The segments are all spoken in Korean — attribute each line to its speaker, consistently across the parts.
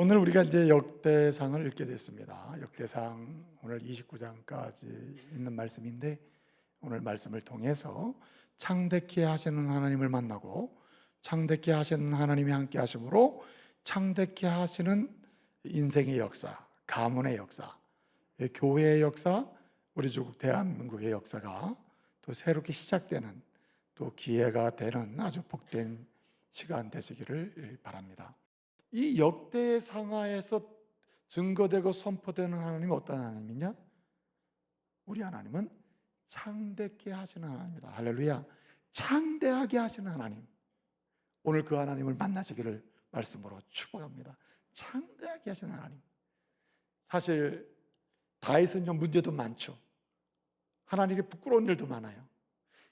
Speaker 1: 오늘 우리가 이제 역대상을 읽게 됐습니다. 역대상 오늘 29장까지 있는 말씀인데, 오늘 말씀을 통해서 창대케 하시는 하나님을 만나고 창대케 하시는 하나님이 함께 하심으로 창대케 하시는 인생의 역사, 가문의 역사, 교회의 역사, 우리 조국 대한민국의 역사가 또 새롭게 시작되는, 또 기회가 되는 아주 복된 시간 되시기를 바랍니다. 이 역대상하에서 증거되고 선포되는 하나님은 어떤 하나님이냐? 우리 하나님은 창대케 하시는 하나님입니다. 할렐루야. 창대하게 하시는 하나님, 오늘 그 하나님을 만나시기를 말씀으로 축복합니다. 창대하게 하시는 하나님. 사실 다윗은 좀 문제도 많죠. 하나님께 부끄러운 일도 많아요.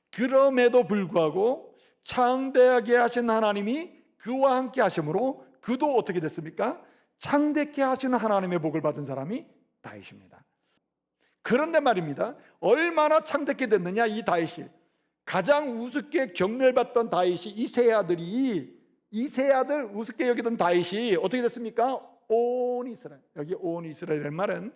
Speaker 1: 그럼에도 불구하고 창대하게 하신 하나님이 그와 함께 하심으로 그도 어떻게 됐습니까? 창대케 하시는 하나님의 복을 받은 사람이 다윗입니다. 그런데 말입니다, 얼마나 창대케 됐느냐. 이 다윗이, 가장 우습게 경멸받던 다윗이, 이 세 아들 우습게 여기던 다윗이 어떻게 됐습니까? 온 이스라엘. 여기 온 이스라엘이라는 말은,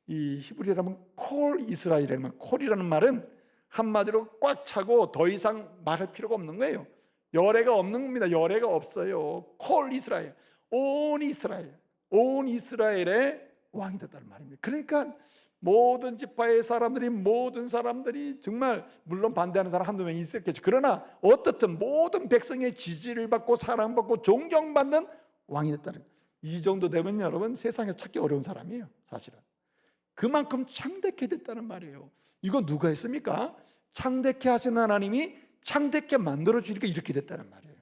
Speaker 1: 이 히브리어라면 콜 이스라엘이라는 말, 콜이라는 말은 한마디로 꽉 차고 더 이상 말할 필요가 없는 거예요. 열애가 없는 겁니다. 열애가 없어요. 콜 이스라엘, 온 이스라엘, 온 이스라엘의 왕이 됐다는 말입니다. 그러니까 모든 지파의 사람들이, 모든 사람들이, 정말 물론 반대하는 사람 한두 명 있었겠죠. 그러나 어떻든 모든 백성의 지지를 받고 사랑받고 존경받는 왕이 됐다는, 이 정도 되면 여러분 세상에서 찾기 어려운 사람이에요. 사실은 그만큼 창대케 됐다는 말이에요. 이거 누가 했습니까? 창대케 하신 하나님이 창대케 만들어주니까 이렇게 됐다는 말이에요.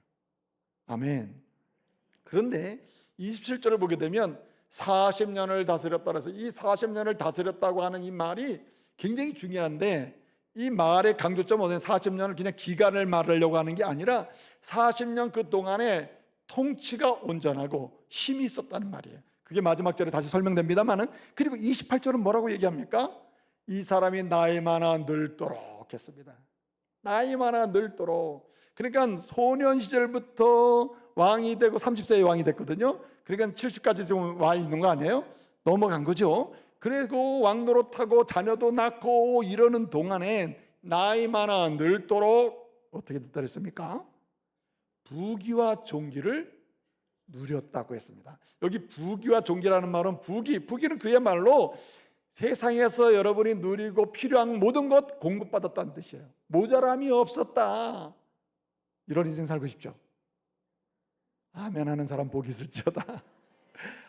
Speaker 1: 아멘. 그런데 27절을 보게 되면 40년을 다스렸다 해서, 이 40년을 다스렸다고 하는 이 말이 굉장히 중요한데, 이 말의 강조점은 40년을 그냥 기간을 말하려고 하는 게 아니라 40년 그 동안에 통치가 온전하고 힘이 있었다는 말이에요. 그게 마지막 절에 다시 설명됩니다만은, 그리고 28절은 뭐라고 얘기합니까? 이 사람이 나이 많아 늙도록 했습니다. 나이 많아 늙도록. 그러니까 소년 시절부터 왕이 되고 30세에 왕이 됐거든요. 그러니까 70까지 좀 와 있는 거 아니에요? 넘어간 거죠. 그리고 왕노릇하고 자녀도 낳고 이러는 동안에 나이 많아 늙도록 어떻게 됐다 그랬습니까? 부귀와 존귀를 누렸다고 했습니다. 여기 부귀와 존귀라는 말은, 부귀는 그야말로 세상에서 여러분이 누리고 필요한 모든 것 공급받았다는 뜻이에요. 모자람이 없었다. 이런 인생 살고 싶죠? 아멘 하는 사람 복이 있을지어다.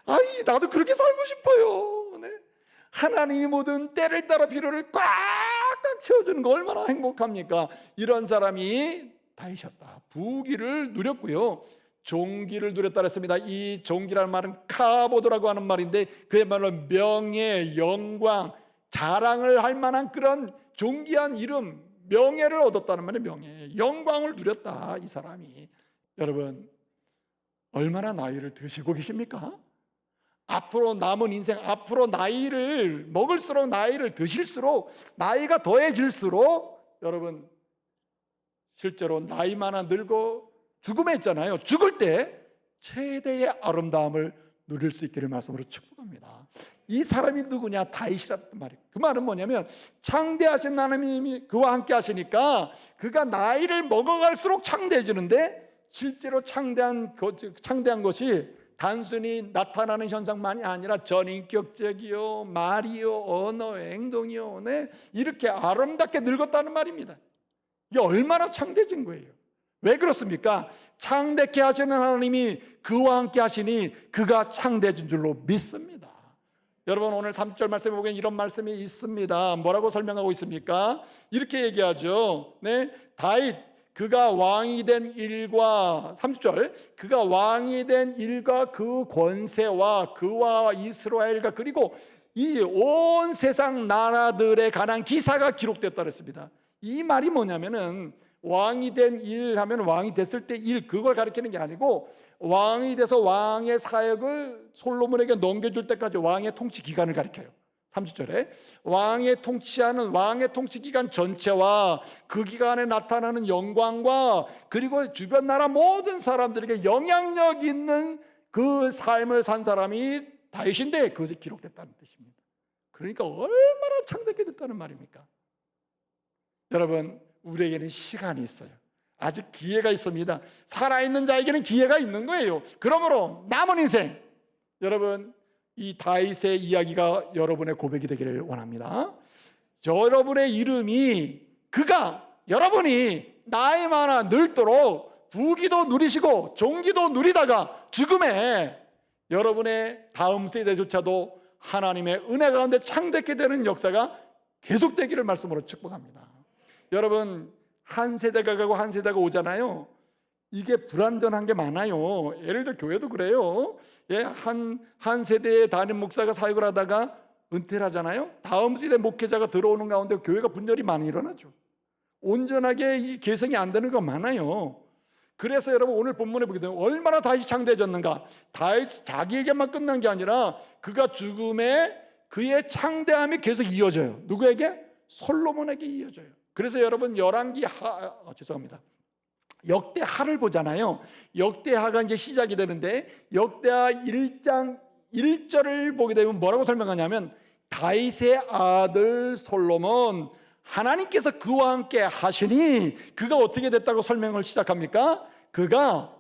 Speaker 1: 아이, 나도 그렇게 살고 싶어요. 네. 하나님이 모든 때를 따라 필요를 꽉꽉 채워주는 거 얼마나 행복합니까? 이런 사람이 다이셨다. 부귀를 누렸고요, 존귀를 누렸다 그랬습니다. 이 존귀라는 말은 카보드라고 하는 말인데, 그야말로 명예, 영광, 자랑을 할 만한 그런 존귀한 이름, 명예를 얻었다는 말이에요. 명예, 영광을 누렸다 이 사람이. 여러분, 얼마나 나이를 드시고 계십니까? 앞으로 남은 인생, 앞으로 나이를 먹을수록, 나이를 드실수록, 나이가 더해질수록 여러분 실제로 나이 많아 늙고 죽음에 있잖아요. 죽을 때 최대의 아름다움을 누릴 수 있기를 말씀으로 축복합니다. 이 사람이 누구냐? 다윗이란 말이에요. 그 말은 뭐냐면, 창대하신 하나님이 그와 함께 하시니까 그가 나이를 먹어갈수록 창대해지는데, 실제로 창대한 것이 단순히 나타나는 현상만이 아니라 전인격적이요, 말이요, 언어, 행동이요, 네, 이렇게 아름답게 늙었다는 말입니다. 이게 얼마나 창대해진 거예요. 왜 그렇습니까? 창대케 하시는 하나님이 그와 함께 하시니 그가 창대해진 줄로 믿습니다. 여러분, 오늘 30절 말씀에 보면 이런 말씀이 있습니다. 뭐라고 설명하고 있습니까? 이렇게 얘기하죠. 네, 다윗 그가 왕이 된 일과, 30절, 그가 왕이 된 일과 그 권세와 그와 이스라엘과 그리고 이 온 세상 나라들에 관한 기사가 기록됐다 그랬습니다. 이 말이 뭐냐면은, 왕이 된 일 하면 왕이 됐을 때 일, 그걸 가리키는 게 아니고, 왕이 돼서 왕의 사역을 솔로몬에게 넘겨줄 때까지 왕의 통치 기간을 가리켜요. 30절에 왕의 통치하는, 왕의 통치 기간 전체와 그 기간에 나타나는 영광과 그리고 주변 나라 모든 사람들에게 영향력 있는 그 삶을 산 사람이 다윗인데 그것이 기록됐다는 뜻입니다. 그러니까 얼마나 창대케 됐다는 말입니까? 여러분, 우리에게는 시간이 있어요. 아직 기회가 있습니다. 살아있는 자에게는 기회가 있는 거예요. 그러므로 남은 인생, 여러분, 이 다윗의 이야기가 여러분의 고백이 되기를 원합니다. 여러분의 이름이, 여러분이 나이 많아 늙도록 부귀도 누리시고 종기도 누리다가 죽음에 여러분의 다음 세대조차도 하나님의 은혜 가운데 창대케 되는 역사가 계속되기를 말씀으로 축복합니다. 여러분, 한 세대가 가고 한 세대가 오잖아요. 이게 불완전한 게 많아요. 예를 들어 교회도 그래요. 한 세대의 담임 목사가 사역을 하다가 은퇴를 하잖아요. 다음 세대 목회자가 들어오는 가운데 교회가 분열이 많이 일어나죠. 온전하게 이 개성이 안 되는 거 많아요. 그래서 여러분, 오늘 본문에 보게 되면 얼마나 다윗이 창대해졌는가. 다윗 자기에게만 끝난 게 아니라 그가 죽음에 그의 창대함이 계속 이어져요. 누구에게? 솔로몬에게 이어져요. 그래서 여러분, 역대하를 보잖아요. 역대하가 이제 시작이 되는데 역대하 1장 1절을 보게 되면 뭐라고 설명하냐면, 다윗의 아들 솔로몬, 하나님께서 그와 함께 하시니 그가 어떻게 됐다고 설명을 시작합니까? 그가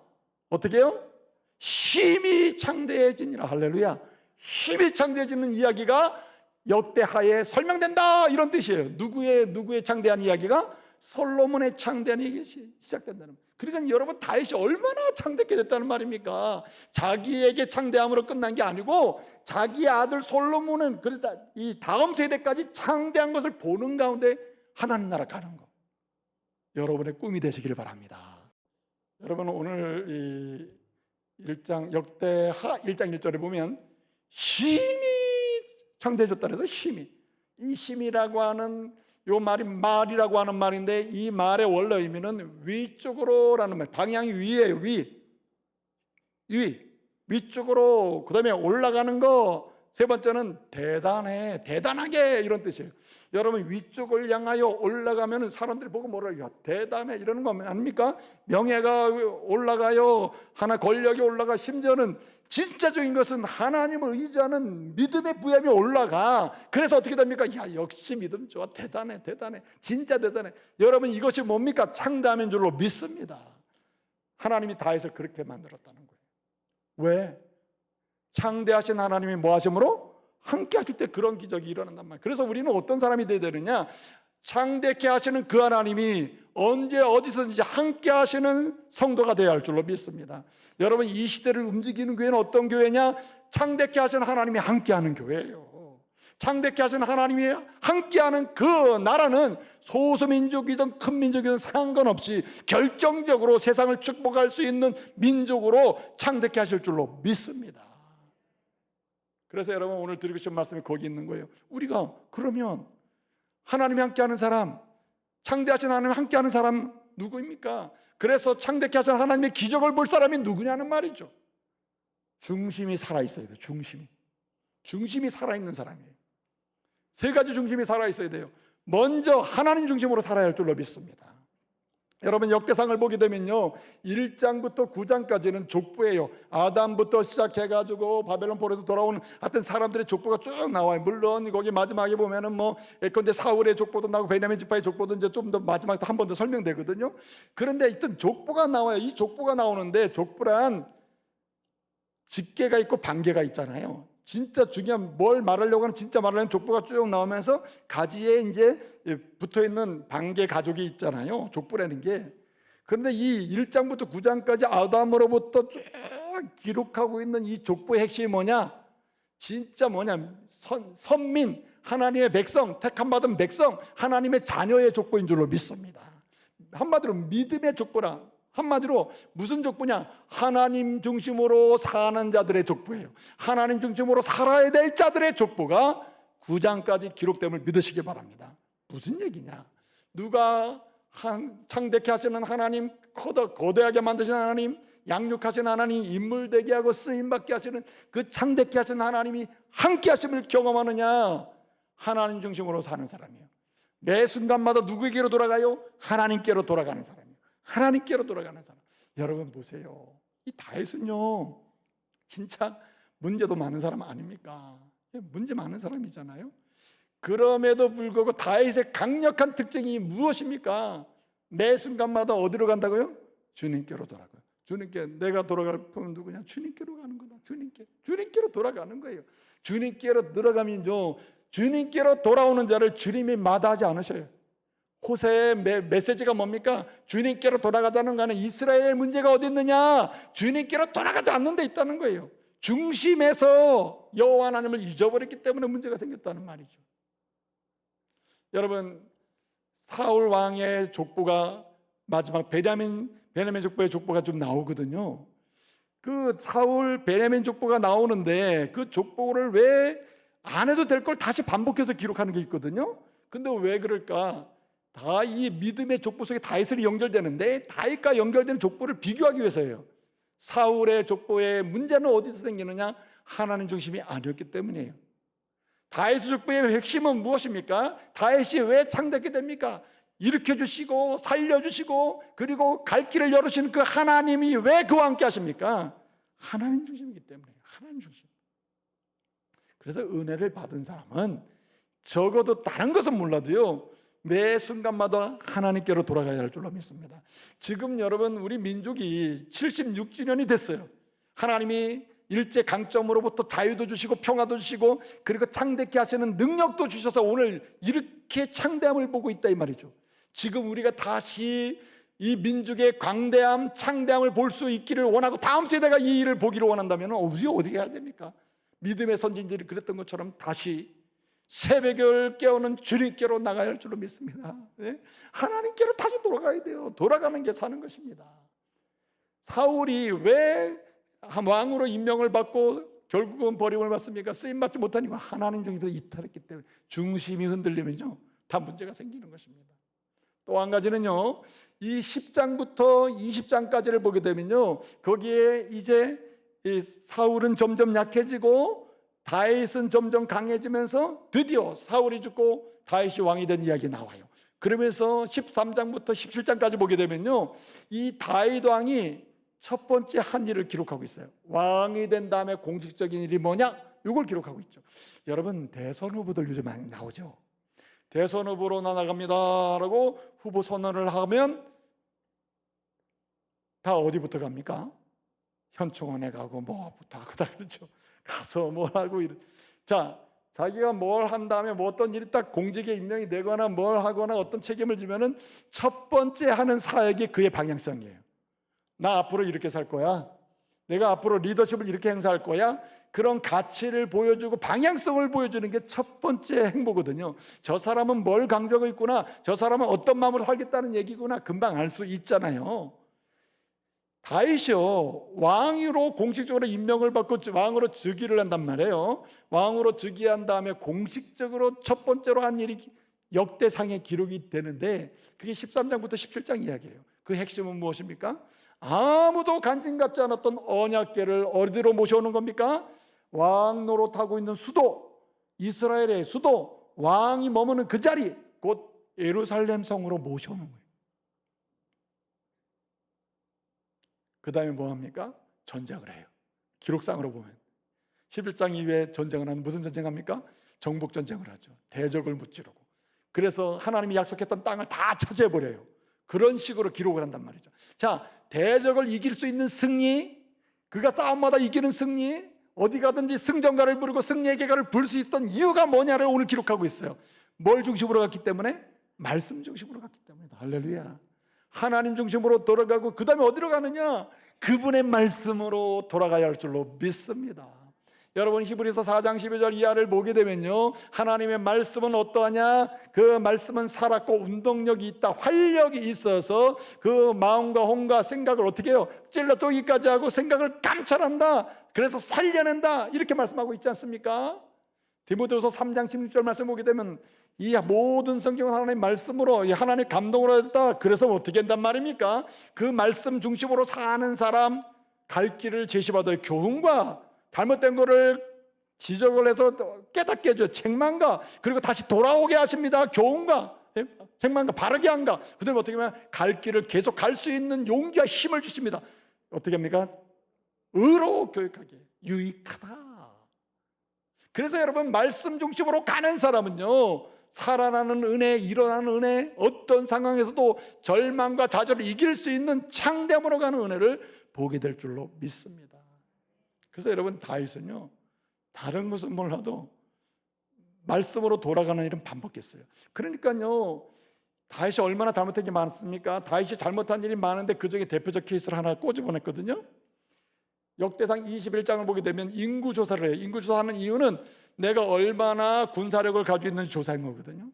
Speaker 1: 어떻게 해요? 심히 창대해지니라. 할렐루야. 심히 창대해지는 이야기가 역대하에 설명된다, 이런 뜻이에요. 누구의 창대한 이야기가? 솔로몬의 창대한 이야기가 시작된다는 거예요. 그러니까 여러분, 다윗이 얼마나 창대하게 됐다는 말입니까? 자기에게 창대함으로 끝난 게 아니고 자기 아들 솔로몬은 그러다 이 다음 세대까지 창대한 것을 보는 가운데 하나님 나라 가는 거, 여러분의 꿈이 되시기를 바랍니다. 여러분, 오늘 이 역대하 1장 1절에 보면 심히 창대해졌다 그래서 심히, 이 심이라고 하는 요 말이라고 하는 말인데, 이 말의 원래 의미는 위쪽으로라는 말, 방향이 위예요. 위쪽으로. 그 다음에 올라가는 거, 세 번째는 대단하게, 이런 뜻이에요. 여러분, 위쪽을 향하여 올라가면 사람들이 보고 뭐라고, 야, 대단해, 이러는 거 아닙니까? 명예가 올라가요, 하나 권력이 올라가, 심지어는 진짜적인 것은 하나님을 의지하는 믿음의 부함이 올라가. 그래서 어떻게 됩니까? 야, 역시 믿음 좋아, 대단해, 진짜 대단해. 여러분, 이것이 뭡니까? 창대함인 줄로 믿습니다. 하나님이 다윗을 그렇게 만들었다는 거예요. 왜? 창대하신 하나님이 뭐 하심으로? 함께 하실 때 그런 기적이 일어난단 말이에요. 그래서 우리는 어떤 사람이 되어야 되느냐? 창대케 하시는 그 하나님이 언제 어디서든지 함께 하시는 성도가 되어야 할 줄로 믿습니다. 여러분, 이 시대를 움직이는 교회는 어떤 교회냐? 창대케 하시는 하나님이 함께하는 교회예요. 창대케 하시는 하나님이 함께하는 그 나라는 소수민족이든 큰 민족이든 상관없이 결정적으로 세상을 축복할 수 있는 민족으로 창대케 하실 줄로 믿습니다. 그래서 여러분, 오늘 드리고 싶은 말씀이 거기 있는 거예요. 우리가 그러면 하나님이 함께하는 사람, 창대하신 하나님이 함께하는 사람 누구입니까? 그래서 창대케 하신 하나님의 기적을 볼 사람이 누구냐는 말이죠. 중심이 살아있어야 돼요. 중심이 살아있는 사람이에요. 세 가지 중심이 살아있어야 돼요. 먼저 하나님 중심으로 살아야 할 줄로 믿습니다. 여러분, 역대상을 보게 되면요, 1장부터 9장까지는 족보예요. 아담부터 시작해가지고 바벨론 포로에서 돌아오는 하여튼 사람들의 족보가 쭉 나와요. 물론 거기 마지막에 보면은 예컨대 사울의 족보도 나오고 베냐민 지파의 족보도 이제 좀 더 마지막에 한 번 더 설명되거든요. 그런데 일단 족보가 나와요. 이 족보가 나오는데, 족보란 직계가 있고 반계가 있잖아요. 진짜 중요한 뭘 말하려고 하는, 진짜 말하려는 족보가 쭉 나오면서 가지에 이제 붙어 있는 반계 가족이 있잖아요. 족보라는 게. 그런데 이 1장부터 9장까지 아담으로부터 쭉 기록하고 있는 이 족보의 핵심이 뭐냐? 진짜 뭐냐? 선민, 하나님의 백성, 택함받은 백성, 하나님의 자녀의 족보인 줄로 믿습니다. 한마디로 믿음의 족보라. 한마디로 무슨 족보냐? 하나님 중심으로 사는 자들의 족보예요. 하나님 중심으로 살아야 될 자들의 족보가 9장까지 기록됨을 믿으시기 바랍니다. 무슨 얘기냐? 누가 창대케 하시는 하나님, 거대하게 만드신 하나님, 양육하신 하나님, 인물되게 하고 쓰임받게 하시는 그 창대케 하신 하나님이 함께 하심을 경험하느냐? 하나님 중심으로 사는 사람이에요. 매 순간마다 누구에게로 돌아가요? 하나님께로 돌아가는 사람이에요. 하나님께로 돌아가는 사람. 여러분 보세요. 이 다윗은요, 진짜 문제도 많은 사람 아닙니까? 문제 많은 사람이잖아요. 그럼에도 불구하고 다윗의 강력한 특징이 무엇입니까? 매 순간마다 어디로 간다고요? 주님께로 돌아가요. 주님께 내가 돌아갈 분 누구냐? 주님께로 가는 거다. 주님께로 돌아가는 거예요. 주님께로 들어가면요, 주님께로 돌아오는 자를 주님이 마다하지 않으셔요. 호세의 메시지가 뭡니까? 주님께로 돌아가자는 거는 이스라엘의 문제가 어디 있느냐? 주님께로 돌아가지 않는 데 있다는 거예요. 중심에서 여호와 하나님을 잊어버렸기 때문에 문제가 생겼다는 말이죠. 여러분, 사울 왕의 족보가 마지막 베냐민 족보의 족보가 좀 나오거든요. 그 사울 베냐민 족보가 나오는데 그 족보를 왜 안 해도 될 걸 다시 반복해서 기록하는 게 있거든요. 근데 왜 그럴까? 다 이 믿음의 족보 속에 다윗이 연결되는데 다윗과 연결되는 족보를 비교하기 위해서예요. 사울의 족보의 문제는 어디서 생기느냐? 하나님 중심이 아니었기 때문이에요. 다윗의 족보의 핵심은 무엇입니까? 다윗이 왜 창됐게 됩니까? 일으켜주시고 살려주시고 그리고 갈 길을 열으시는 그 하나님이 왜 그와 함께 하십니까? 하나님 중심이기 때문에. 하나님 중심. 그래서 은혜를 받은 사람은 적어도 다른 것은 몰라도요, 매 순간마다 하나님께로 돌아가야 할 줄로 믿습니다. 지금 여러분, 우리 민족이 76주년이 됐어요. 하나님이 일제 강점으로부터 자유도 주시고 평화도 주시고 그리고 창대케 하시는 능력도 주셔서 오늘 이렇게 창대함을 보고 있다 이 말이죠. 지금 우리가 다시 이 민족의 광대함, 창대함을 볼 수 있기를 원하고 다음 세대가 이 일을 보기를 원한다면 우리 어떻게 해야 됩니까? 믿음의 선진들이 그랬던 것처럼 다시 새벽을 깨우는 주님께로 나가야 할 줄로 믿습니다. 네? 하나님께로 다시 돌아가야 돼요. 돌아가는 게 사는 것입니다. 사울이 왜 왕으로 임명을 받고 결국은 버림을 받습니까? 쓰임받지 못하니까 하나님 중에서 이탈했기 때문에. 중심이 흔들리면요, 다 문제가 생기는 것입니다. 또 한 가지는요, 이 10장부터 20장까지를 보게 되면요, 거기에 이제 이 사울은 점점 약해지고 다윗은 점점 강해지면서 드디어 사울이 죽고 다윗이 왕이 된 이야기 나와요. 그러면서 13장부터 17장까지 보게 되면요, 이 다윗 왕이 첫 번째 한 일을 기록하고 있어요. 왕이 된 다음에 공식적인 일이 뭐냐? 이걸 기록하고 있죠. 여러분, 대선 후보들 요즘 많이 나오죠. 대선 후보로 나갑니다라고 후보 선언을 하면 다 어디부터 갑니까? 현충원에 가고 뭐부터 하고 다 그러죠. 가서 뭘 하고 자, 자기가 뭘 한 다음에 뭐 어떤 일이 딱 공직에 임명이 되거나 뭘 하거나 어떤 책임을 지면은 첫 번째 하는 사역이 그의 방향성이에요. 나 앞으로 이렇게 살 거야. 내가 앞으로 리더십을 이렇게 행사할 거야. 그런 가치를 보여주고 방향성을 보여주는 게 첫 번째 행보거든요. 저 사람은 뭘 강조하고 있구나, 저 사람은 어떤 마음으로 살겠다는 얘기구나, 금방 알 수 있잖아요. 다윗이요, 왕으로 공식적으로 임명을 받고 왕으로 즉위를 한단 말이에요. 왕으로 즉위한 다음에 공식적으로 첫 번째로 한 일이 역대상의 기록이 되는데 그게 13장부터 17장 이야기예요. 그 핵심은 무엇입니까? 아무도 간증 갖지 않았던 언약궤를 어디로 모셔오는 겁니까? 왕 노릇하고 있는 수도, 이스라엘의 수도, 왕이 머무는 그 자리, 곧 예루살렘 성으로 모셔오는 거예요. 그 다음에 뭐합니까? 전쟁을 해요. 기록상으로 보면 11장 이후에 전쟁을 하는, 무슨 전쟁합니까? 정복 전쟁을 하죠. 대적을 무찌르고. 그래서 하나님이 약속했던 땅을 다 차지해버려요. 그런 식으로 기록을 한단 말이죠. 자, 대적을 이길 수 있는 승리, 그가 싸움마다 이기는 승리, 어디 가든지 승전가를 부르고 승리의 계가를 부를 수 있던 이유가 뭐냐를 오늘 기록하고 있어요. 뭘 중심으로 갔기 때문에? 말씀 중심으로 갔기 때문이다. 할렐루야. 하나님 중심으로 돌아가고 그 다음에 어디로 가느냐? 그분의 말씀으로 돌아가야 할 줄로 믿습니다. 여러분, 히브리서 4장 12절 이하를 보게 되면요, 하나님의 말씀은 어떠하냐? 그 말씀은 살았고 운동력이 있다, 활력이 있어서 그 마음과 혼과 생각을 어떻게 해요? 찔러 쪼기까지 하고 생각을 감찰한다, 그래서 살려낸다, 이렇게 말씀하고 있지 않습니까? 디모데후서 3장 16절 말씀 보게 되면 이 모든 성경은 하나님의 말씀으로, 하나님의 감동으로 했다. 그래서 어떻게 한단 말입니까? 그 말씀 중심으로 사는 사람, 갈 길을 제시받아요. 교훈과 잘못된 거를 지적을 해서 깨닫게 해줘요. 책망과, 그리고 다시 돌아오게 하십니다. 교훈과 책망과 바르게 한가. 그다음에 어떻게 하면 갈 길을 계속 갈 수 있는 용기와 힘을 주십니다. 어떻게 합니까? 의로 교육하기에 유익하다. 그래서 여러분, 말씀 중심으로 가는 사람은요, 살아나는 은혜, 일어나는 은혜, 어떤 상황에서도 절망과 좌절을 이길 수 있는 창대함으로 가는 은혜를 보게 될 줄로 믿습니다. 그래서 여러분, 다윗은요, 다른 것은 몰라도 말씀으로 돌아가는 일은 반복했어요. 그러니까요, 다윗이 얼마나 잘못한 게 많습니까? 다윗이 잘못한 일이 많은데 그 중에 대표적 케이스를 하나 꼬집어냈거든요. 역대상 21장을 보게 되면 인구조사를 해요. 인구조사하는 이유는 내가 얼마나 군사력을 가지고 있는지 조사한 거거든요.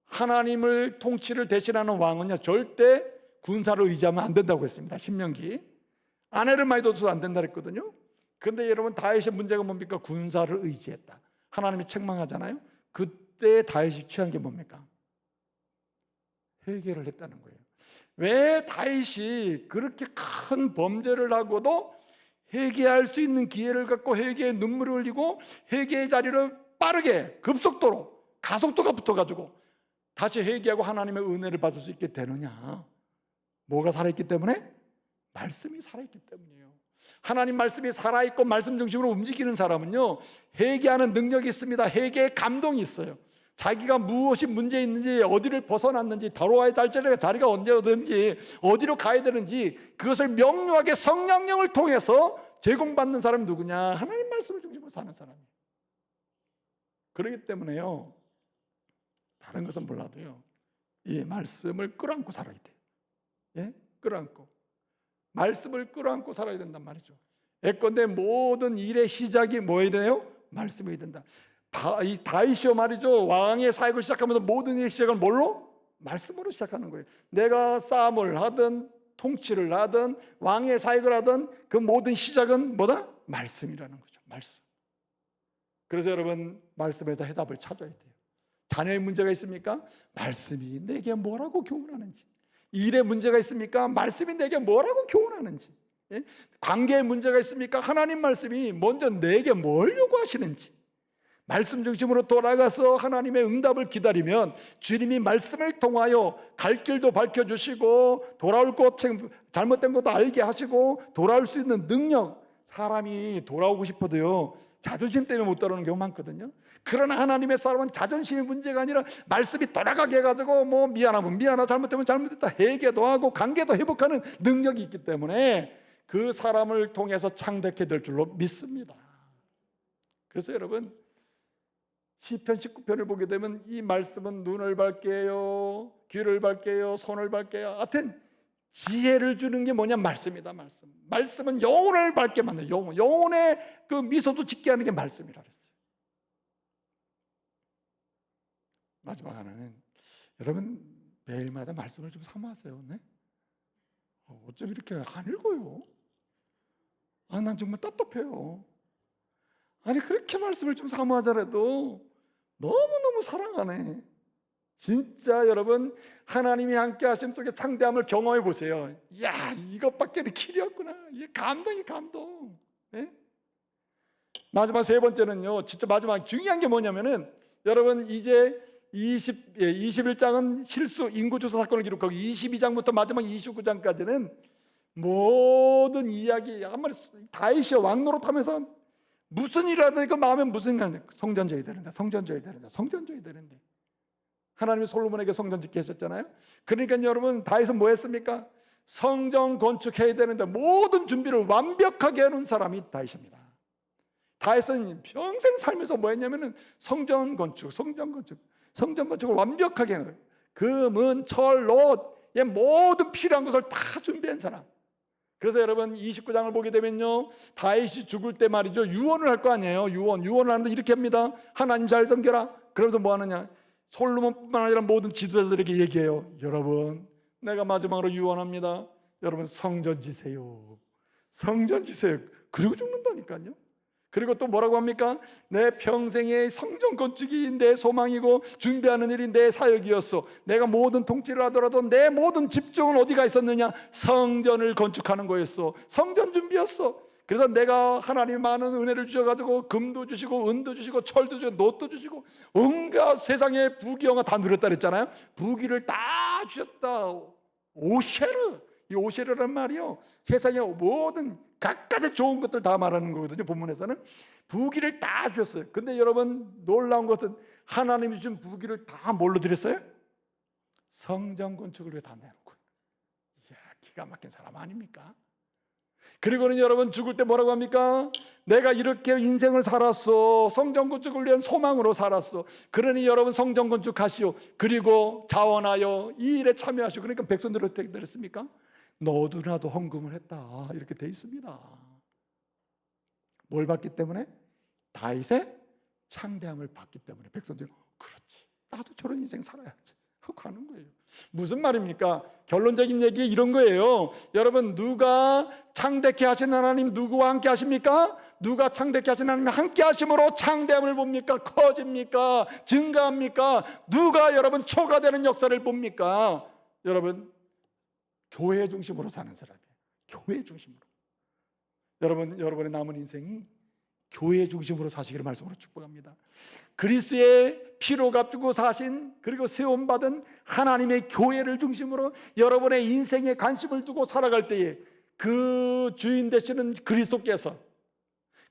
Speaker 1: 하나님을 통치를 대신하는 왕은요, 절대 군사를 의지하면 안 된다고 했습니다. 신명기. 아내를 많이 둬도 안 된다 그랬거든요. 그런데 여러분, 다윗의 문제가 뭡니까? 군사를 의지했다. 하나님이 책망하잖아요. 그때 다윗이 취한 게 뭡니까? 회개를 했다는 거예요. 왜 다윗이 그렇게 큰 범죄를 하고도 회개할 수 있는 기회를 갖고 회개의 눈물을 흘리고 회개의 자리를 빠르게 급속도로 가속도가 붙어가지고 다시 회개하고 하나님의 은혜를 받을 수 있게 되느냐? 뭐가 살아있기 때문에? 말씀이 살아있기 때문이에요. 하나님 말씀이 살아있고 말씀 중심으로 움직이는 사람은요, 회개하는 능력이 있습니다. 회개의 감동이 있어요. 자기가 무엇이 문제 있는지, 어디를 벗어났는지, 돌아와야 할 자리가 언제 오든지, 어디로 가야 되는지 그것을 명료하게 성령령을 통해서 제공받는 사람이 누구냐? 하나님 말씀을 중심으로 사는 사람이에요. 그렇기 때문에요, 다른 것은 몰라도요, 이 말씀을 끌어안고 살아야 돼요. 예? 끌어안고. 말씀을 끌어안고 살아야 된단 말이죠. 예컨대 모든 일의 시작이 뭐여야 돼요? 말씀이 된다. 이 다윗이요 말이죠, 왕의 사역을 시작하면서 모든 일의 시작은 뭘로? 말씀으로 시작하는 거예요. 내가 싸움을 하든 통치를 하든 왕의 사역을 하든 그 모든 시작은 뭐다? 말씀이라는 거죠. 말씀. 그래서 여러분, 말씀에다 해답을 찾아야 돼요. 자녀의 문제가 있습니까? 말씀이 내게 뭐라고 교훈하는지. 일에 문제가 있습니까? 말씀이 내게 뭐라고 교훈하는지. 예? 관계에 문제가 있습니까? 하나님 말씀이 먼저 내게 뭘 요구하시는지. 말씀 중심으로 돌아가서 하나님의 응답을 기다리면 주님이 말씀을 통하여 갈 길도 밝혀주시고 돌아올 것, 잘못된 것도 알게 하시고 돌아올 수 있는 능력. 사람이 돌아오고 싶어도요, 자존심 때문에 못 돌아오는 경우 많거든요. 그러나 하나님의 사람은 자존심의 문제가 아니라 말씀이 돌아가게 해가지고 뭐 미안하면 미안하다, 잘못되면 잘못됐다, 회개도 하고 관계도 회복하는 능력이 있기 때문에 그 사람을 통해서 창대케 될 줄로 믿습니다. 그래서 여러분, 시편 19편을 보게 되면 이 말씀은 눈을 밝게 해요, 귀를 밝게 해요, 손을 밝게 해요. 하여튼 지혜를 주는 게 뭐냐? 말씀이다. 말씀. 말씀은 영혼을 밝게 만드는, 영혼의 그 미소도 짓게 하는 게 말씀이라 그랬어요. 마지막 하나는, 여러분 매일마다 말씀을 좀 사모하세요. 네? 어쩜 이렇게 안 읽어요? 난 정말 답답해요. 아니, 그렇게 말씀을 좀 사모하자라도 너무너무 사랑하네. 진짜 여러분, 하나님이 함께 하심 속에 창대함을 경험해 보세요. 야, 이것밖에 길이었구나. 이게 감동이 감동. 네? 마지막 세 번째는요, 진짜 마지막 중요한 게 뭐냐면은, 여러분 이제 21장은 실수 인구조사 사건을 기록하고 22장부터 마지막 29장까지는 모든 이야기, 한마디 다윗이 왕노릇하면서 무슨 일을 하든 그 마음에 무슨 일, 성전 져야 되는데, 성전 져야 되는데, 성전 져야 되는데. 하나님이 솔로몬에게 성전 짓게 하셨잖아요. 그러니까 여러분, 다윗은 뭐 했습니까? 성전 건축해야 되는데 모든 준비를 완벽하게 해놓은 사람이 다윗입니다. 다윗은 평생 살면서 뭐 했냐면은 성전 건축을 완벽하게 해요. 금은, 철, 옷의 모든 필요한 것을 다 준비한 사람. 그래서 여러분 29장을 보게 되면요, 다윗이 죽을 때 말이죠, 유언을 할 거 아니에요. 유언을 하는데 이렇게 합니다. 하나님 잘 섬겨라. 그러면서 뭐 하느냐, 솔로몬뿐만 아니라 모든 지도자들에게 얘기해요. 여러분, 내가 마지막으로 유언합니다. 여러분, 성전 지세요. 성전 지세요. 그리고 죽는다니까요. 그리고 또 뭐라고 합니까? 내 평생의 성전 건축이 내 소망이고 준비하는 일이 내 사역이었어. 내가 모든 통치를 하더라도 내 모든 집중은 어디가 있었느냐? 성전을 건축하는 거였어. 성전 준비였어. 그래서 내가 하나님이 많은 은혜를 주셔가지고 금도 주시고 은도 주시고 철도 주시고 놋도 주시고 온갖 세상의 부귀영화 다 누렸다 그랬잖아요. 부귀를 다 주셨다. 오쉐르, 이 오실이라는 말이요, 세상의 모든 갖가지 좋은 것들 다 말하는 거거든요. 본문에서는 부귀를 다 주셨어요. 근데 여러분, 놀라운 것은 하나님이 주신 부귀를 다 뭘로 드렸어요? 성전 건축을 위해 다 내놓고. 이야, 기가 막힌 사람 아닙니까? 그리고는 여러분, 죽을 때 뭐라고 합니까? 내가 이렇게 인생을 살았어. 성전 건축을 위한 소망으로 살았어. 그러니 여러분, 성전 건축하시오. 그리고 자원하여 이 일에 참여하시오. 그러니까 백성들은 어떻게 들었습니까? 너도 나도 헌금을 했다, 이렇게 돼 있습니다. 뭘 받기 때문에? 다윗의 창대함을 받기 때문에 백성들이 그렇지, 나도 저런 인생 살아야지 하고 가는 거예요. 무슨 말입니까? 결론적인 얘기 이런 거예요. 여러분, 누가 창대케 하신 하나님 누구와 함께 하십니까? 누가 창대케 하신 하나님 함께 하심으로 창대함을 봅니까? 커집니까? 증가합니까? 누가 여러분 초과되는 역사를 봅니까? 여러분, 교회 중심으로 사는 사람이에요. 교회 중심으로. 여러분의 남은 인생이 교회 중심으로 사시기를 말씀으로 축복합니다. 그리스도의 피로 값주고 사신, 그리고 세움받은 하나님의 교회를 중심으로 여러분의 인생에 관심을 두고 살아갈 때에 그 주인 되시는 그리스도께서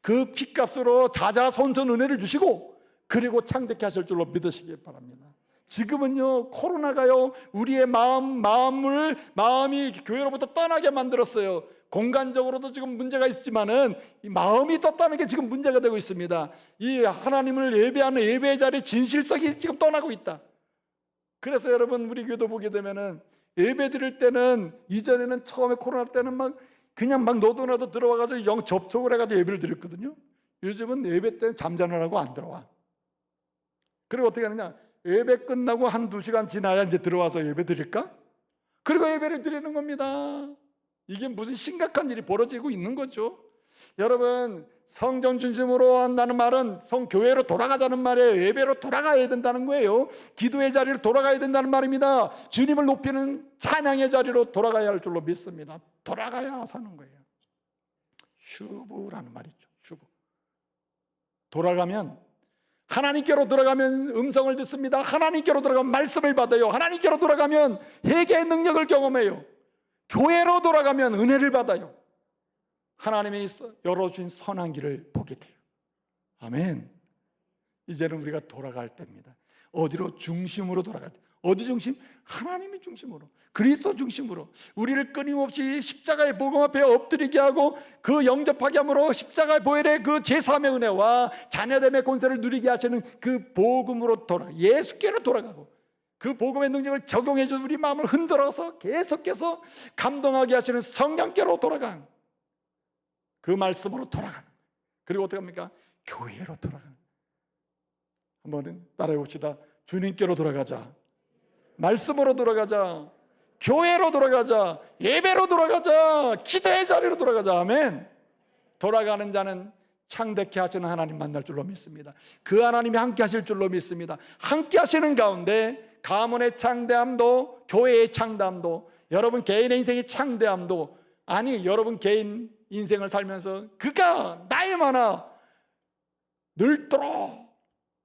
Speaker 1: 그 피값으로 자자손손 은혜를 주시고 그리고 창대케 하실 줄로 믿으시기 바랍니다. 지금은요, 코로나가요, 우리의 마음이 교회로부터 떠나게 만들었어요. 공간적으로도 지금 문제가 있지만은 이 마음이 떴다는 게 지금 문제가 되고 있습니다. 이 하나님을 예배하는 예배의 자리 진실성이 지금 떠나고 있다. 그래서 여러분, 우리 교회도 보게 되면은 예배 드릴 때는, 이전에는 처음에 코로나 때는 그냥 너도 나도 들어와가지고 접속을 해가지고 예배를 드렸거든요. 요즘은 예배 때는 잠자느라고 안 들어와. 그리고 어떻게 하느냐, 예배 끝나고 한두 시간 지나야 이제 들어와서 예배 드릴까? 그리고 예배를 드리는 겁니다. 이게 무슨 심각한 일이 벌어지고 있는 거죠. 여러분, 성전 중심으로 한다는 말은 성교회로 돌아가자는 말이에요. 예배로 돌아가야 된다는 거예요. 기도의 자리로 돌아가야 된다는 말입니다. 주님을 높이는 찬양의 자리로 돌아가야 할 줄로 믿습니다. 돌아가야 사는 거예요. 슈브라는 말이죠. 슈브. 돌아가면, 하나님께로 들어가면 음성을 듣습니다. 하나님께로 들어가면 말씀을 받아요. 하나님께로 돌아가면 회개의 능력을 경험해요. 교회로 돌아가면 은혜를 받아요. 하나님이 열어주신 선한 길을 보게 돼요. 아멘. 이제는 우리가 돌아갈 때입니다. 어디로? 중심으로 돌아갈 때. 어디 중심? 하나님의 중심으로, 그리스도 중심으로 우리를 끊임없이 십자가의 복음 앞에 엎드리게 하고 그 영접하게 함으로 십자가의 보혈의 그 제3의 은혜와 자녀됨의 권세를 누리게 하시는 그 복음으로 예수께로 돌아가고 그 복음의 능력을 적용해 준 우리 마음을 흔들어서 계속해서 감동하게 하시는 성령께로 돌아간, 그 말씀으로 돌아가는, 그리고 어떻게 합니까? 교회로 돌아가는. 한번 따라해 봅시다. 주님께로 돌아가자, 말씀으로 돌아가자, 교회로 돌아가자, 예배로 돌아가자, 기도의 자리로 돌아가자. 아멘. 돌아가는 자는 창대케 하시는 하나님 만날 줄로 믿습니다. 그 하나님이 함께 하실 줄로 믿습니다. 함께 하시는 가운데 가문의 창대함도, 교회의 창대함도, 여러분 개인의 인생의 창대함도, 아니 여러분 개인 인생을 살면서 그가 나의 많아 늘도록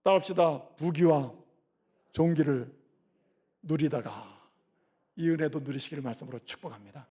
Speaker 1: 따릅시다. 부귀와 존귀를 누리다가 이 은혜도 누리시기를 말씀으로 축복합니다.